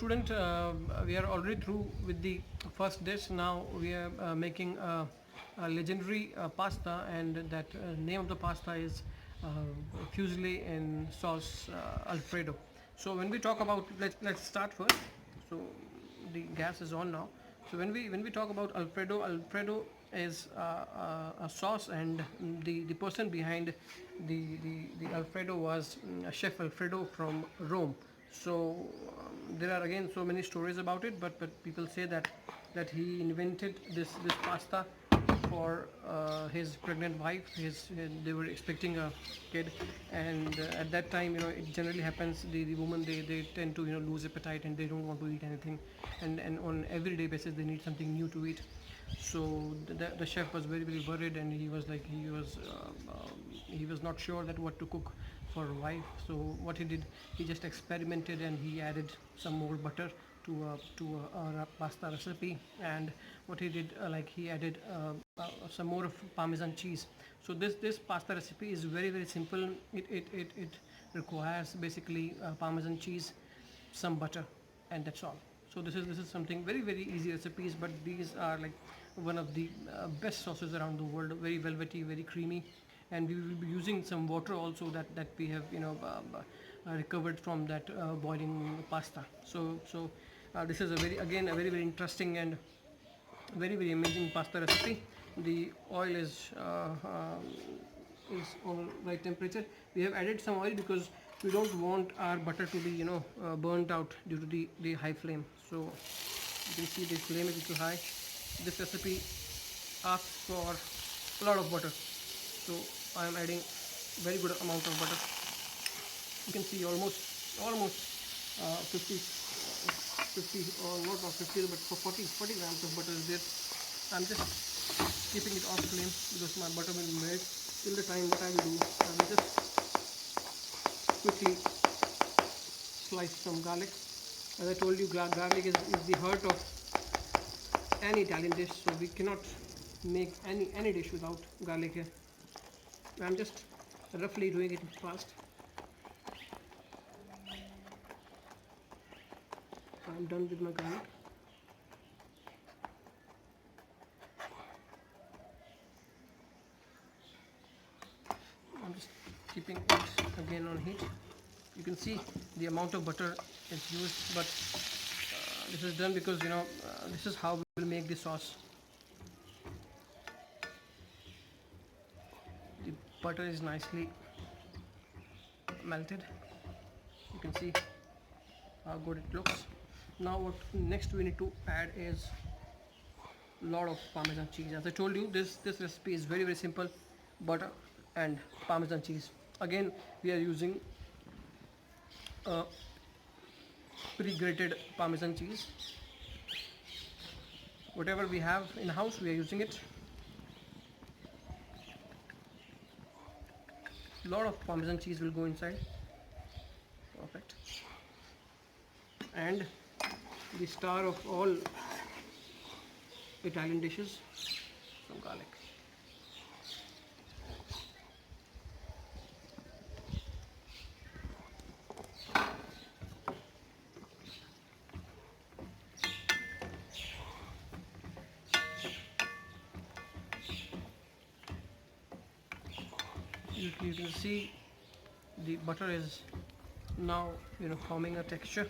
student, we are already through with the first dish. Now we are making a legendary pasta, and that name of the pasta is fusilli in sauce Alfredo. So when we talk about, let's start first. So the gas is on now. So when we talk about Alfredo is a sauce, and the person behind the Alfredo was Chef Alfredo from Rome. So there are again so many stories about it, but people say that he invented this pasta for his pregnant wife. They were expecting a kid, and at that time, it generally happens. The woman, they tend to lose appetite, and they don't want to eat anything, and on everyday basis they need something new to eat. So the chef was very very worried, and he was not sure that what to cook for wife. So what he did, he just experimented, and he added some more butter to a pasta recipe. And what he did, like he added some more of parmesan cheese. So this pasta recipe is very very simple. It requires basically parmesan cheese, some butter, and that's all. So this is something very very easy recipes, but these are like one of the best sauces around the world. Very velvety, very creamy, and we will be using some water also that we have recovered from that boiling pasta. So this is a very very interesting and very very amazing pasta recipe. The oil is on right temperature. We have added some oil because we don't want our butter to be burnt out due to the high flame. So you can see the flame is little high. This recipe asks for a lot of butter, so I am adding very good amount of butter. You can see almost 50 or not 50 but for 40 grams of butter is there. I'm just keeping it off flame because my butter will melt. Till the time, what I will do, I will just quickly slice some garlic. As I told you, garlic is the heart of any Italian dish, so we cannot make any dish without garlic here. I'm just roughly doing it fast. I'm done with my garlic. I'm just keeping it again on heat. You can see the amount of butter is used, but this is done because this is how we will make the sauce. The butter is nicely melted. You can see how good it looks. Now what next we need to add is lot of parmesan cheese. As I told you, this recipe is very very simple. Butter and parmesan cheese. Again, we are using pre-grated parmesan cheese. Whatever we have in house, we are using it. Lot of parmesan cheese will go inside. Perfect. And the star of all Italian dishes, some garlic. You can see the butter is now forming a texture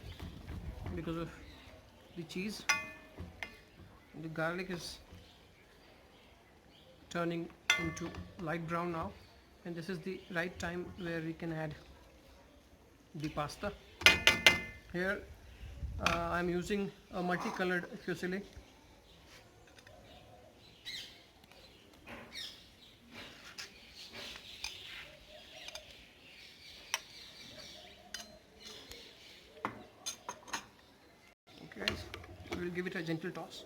because of the cheese. The garlic is turning into light brown now, and this is the right time where we can add the pasta. Here I'm using a multicolored fusilli. Okay, we will give it a gentle toss.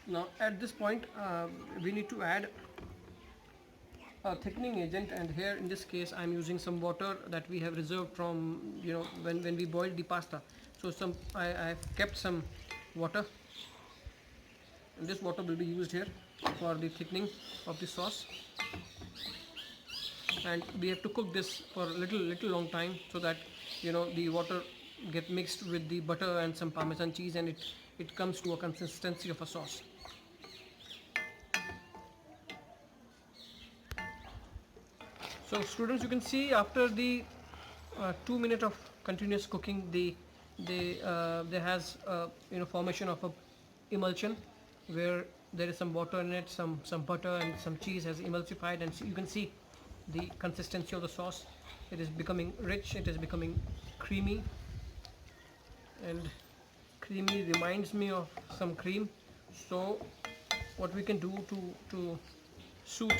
Now at this point we need to add thickening agent, and here in this case I'm using some water that we have reserved from, when we boiled the pasta. So I've kept some water, and this water will be used here for the thickening of the sauce. And we have to cook this for a little long time, so that the water get mixed with the butter and some parmesan cheese, and it comes to a consistency of a sauce. So students, you can see after the 2 minutes of continuous cooking, there has formation of a emulsion, where there is some water in it, some butter and some cheese has emulsified, and so you can see the consistency of the sauce. It is becoming rich, it is becoming creamy, and creamy reminds me of some cream. So what we can do to suit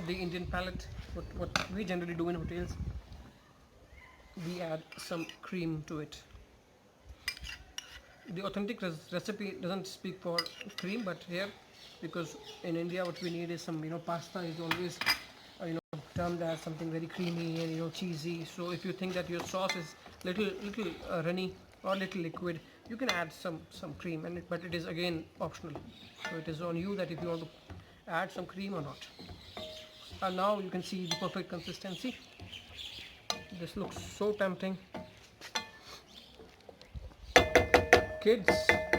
the Indian palate, what we generally do in hotels, we add some cream to it. The authentic recipe doesn't speak for cream, but here, because in India what we need is some, pasta is always termed as something very creamy and cheesy. So if you think that your sauce is little runny or little liquid, you can add some cream, but it is again optional. So it is on you that if you want to add some cream or not. And now you can see the perfect consistency. This looks so tempting. Kids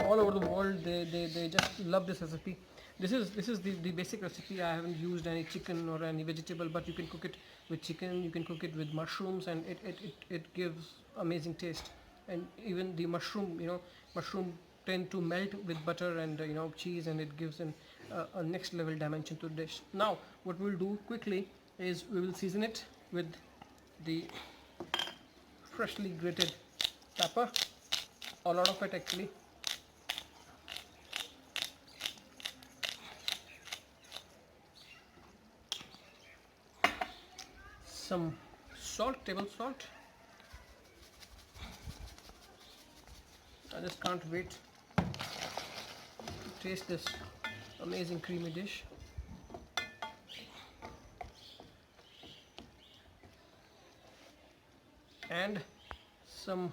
all over the world, they just love this recipe. This is the basic recipe. I haven't used any chicken or any vegetable, but you can cook it with chicken, you can cook it with mushrooms, and it gives amazing taste. And even the mushroom tend to melt with butter and cheese, and it gives a next level dimension to the dish. Now what we'll do quickly is we will season it with the freshly grated pepper, a lot of it actually. Some salt, table salt. I just can't wait to taste this amazing creamy dish. And some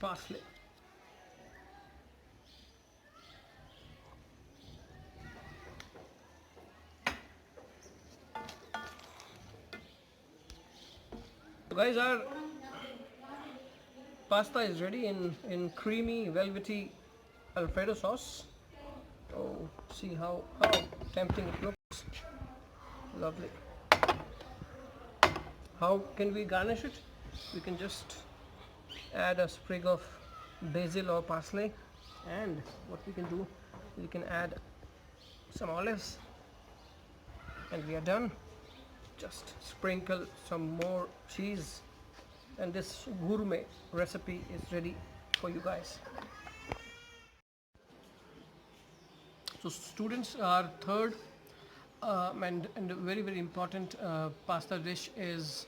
parsley. So guys, our pasta is ready in creamy velvety Alfredo sauce. Oh, see how tempting it looks. Lovely. How can we garnish it? We can just add a sprig of basil or parsley, and what we can do, we can add some olives, and we are done. Just sprinkle some more cheese, and this gourmet recipe is ready for you guys. So students, our third and a very important pasta dish is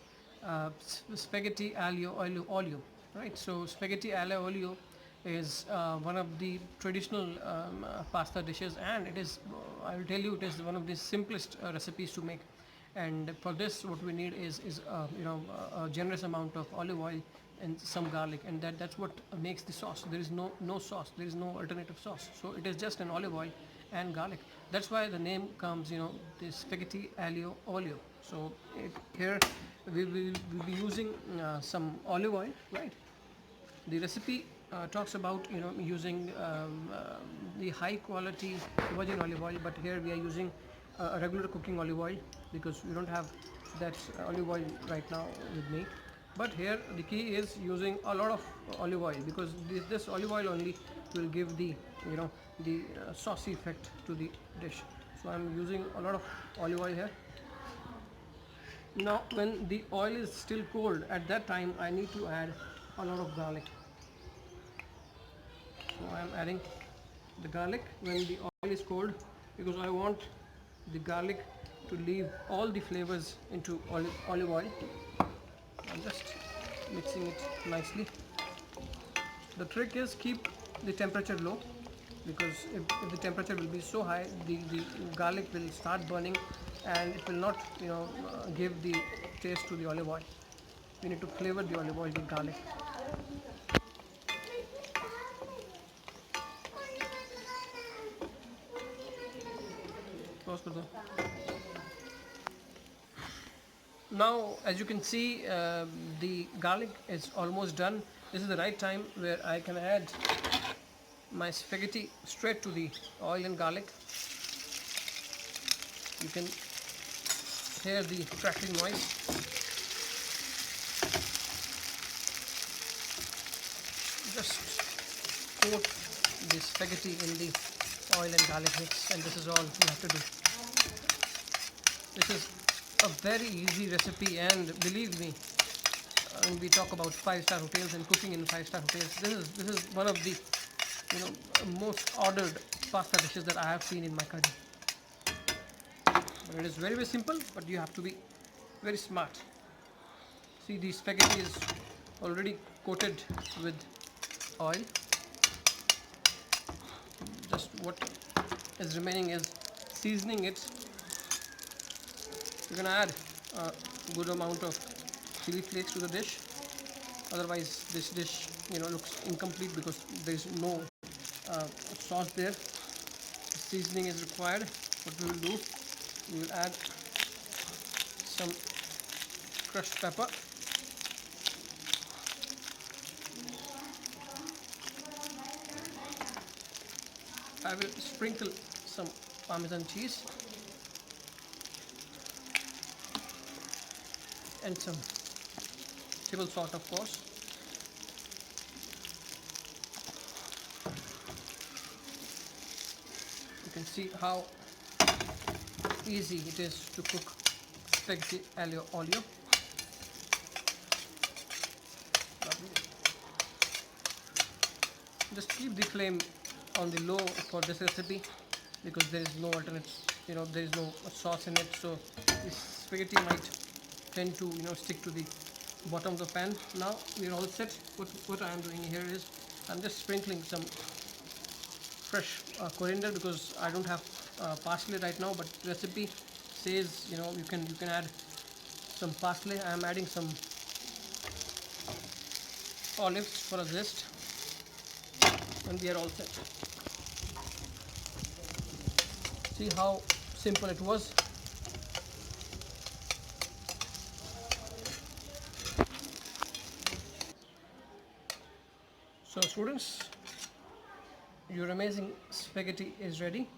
spaghetti aglio olio, right? So spaghetti aglio olio is one of the traditional pasta dishes, and it is, I will tell you, it is one of the simplest recipes to make. And for this, what we need is a generous amount of olive oil and some garlic, and that's what makes the sauce. There is no sauce, there is no alternative sauce, so it is just an olive oil and garlic. That's why the name comes, the spaghetti aglio olio. So here we will be using some olive oil, right? The recipe talks about using the high quality virgin olive oil, but here we are using a regular cooking olive oil, because we don't have that olive oil right now with me. But here the key is using a lot of olive oil, because this olive oil only will give the saucy effect to the dish. So I'm using a lot of olive oil here. Now when the oil is still cold, at that time I need to add a lot of garlic. So I'm adding the garlic when the oil is cold, because I want the garlic to leave all the flavors into olive oil. I'm just mixing it nicely. The trick is keep the temperature low, because if the temperature will be so high, the garlic will start burning and it will not give the taste to the olive oil. We need to flavor the olive oil with garlic. Now, as you can see, the garlic is almost done. This is the right time where I can add my spaghetti straight to the oil and garlic. You can hear the crackling noise. Just coat the spaghetti in the oil and garlic mix, and this is all you have to do. This is a very easy recipe, and believe me, when we talk about 5-star hotels and cooking in 5-star hotels, this is one of the most ordered pasta dishes that I have seen in my career. But it is very simple, but you have to be very smart. See, the spaghetti is already coated with oil. Just what is remaining is seasoning it. You're gonna add a good amount of chili flakes to the dish. Otherwise, this dish looks incomplete because there is no sauce there. Seasoning is required. What we will do, we will add some crushed pepper. I will sprinkle some parmesan cheese and some table salt, of course. You can see how easy it is to cook spaghetti aglio olio. Lovely. Just keep the flame on the low for this recipe because there is no alternate, there is no sauce in it, so this spaghetti might tend to stick to the bottom of the pan. Now we are all set. What I am doing here is I'm just sprinkling some fresh coriander because I don't have parsley right now, but the recipe says you can add some parsley. I am adding some olives for a zest, and we are all set. See how simple it was. So students, your amazing spaghetti is ready.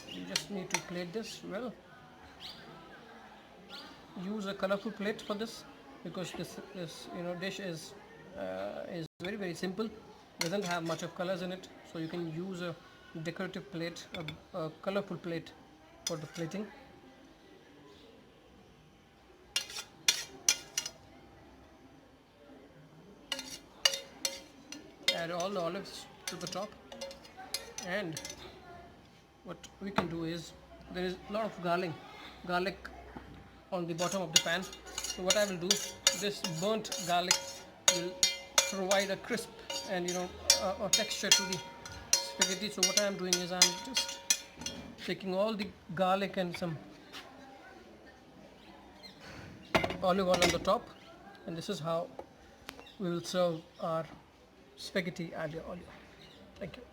You just need to plate this well. Use a colorful plate for this because this dish is very simple. Doesn't have much of colors in it, so you can use a decorative plate, a colorful plate for the plating. Add all the olives to the top, and what we can do is there is a lot of garlic on the bottom of the pan. So what I will do, this burnt garlic will provide a crisp and a texture to the spaghetti. So what I am doing is I am just taking all the garlic and some olive oil on the top, and this is how we will serve our spaghetti aglio olio. Thank you.